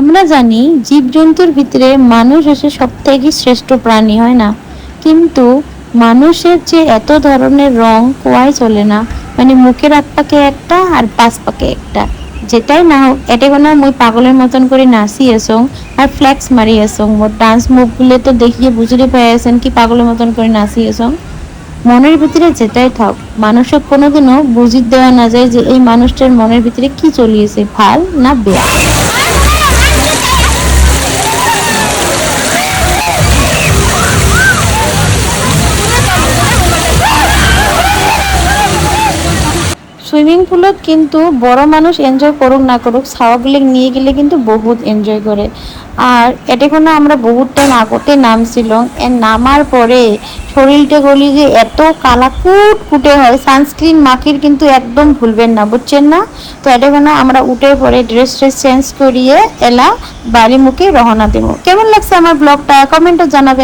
আমরা জানি জীবজন্তুর ভিতরে মানুষ হচ্ছে সব থেকে শ্রেষ্ঠ প্রাণী, হয় না? কিন্তু মানুষের যে এত ধরনের রং কোয়াই চলে না। মানে মুখের এক পাকে একটা আর পাঁচ পাকে একটা, যেটাই না হোক এটা কোনো মুই পাগলের মতন করে নাচি এসং আর ফ্লেক্স মারি এসং। মোর ডান্স মুভ গুলো তো দেখিয়ে বুঝতে পেরে আছেন কি পাগলের মতন করে নাচি এসং। মনের ভিতরে যেটাই থাক, মানুষক কোনোদিনও বুঝিয়ে দেওয়া না যায় যে এই মানুষটার মনের ভিতরে কি চলিয়েছে, ভাল না বেয়া। সুইমিং পুলত কিন্তু বড় মানুষ এনজয় করুক না করুক, ছাওয়াগুলো নিয়ে গেলে কিন্তু বহুত এনজয় করে। আর এটা কোনো আমরা বহুত টাইম আগতে নামছিল, এর নামার পরে শরীরটা গলি যে এত কালাকুট কুটে হয়, সানস্ক্রিন মাখির কিন্তু একদম ভুলবেন না, বুঝছেন না? তো এটা কোনো আমরা উঠে পরে ড্রেস ট্রেস চেঞ্জ করিয়ে এলা বাড়ি মুখে রওনা দেবো। কেমন লাগছে আমার ব্লগটা কমেন্টে জানাবেন।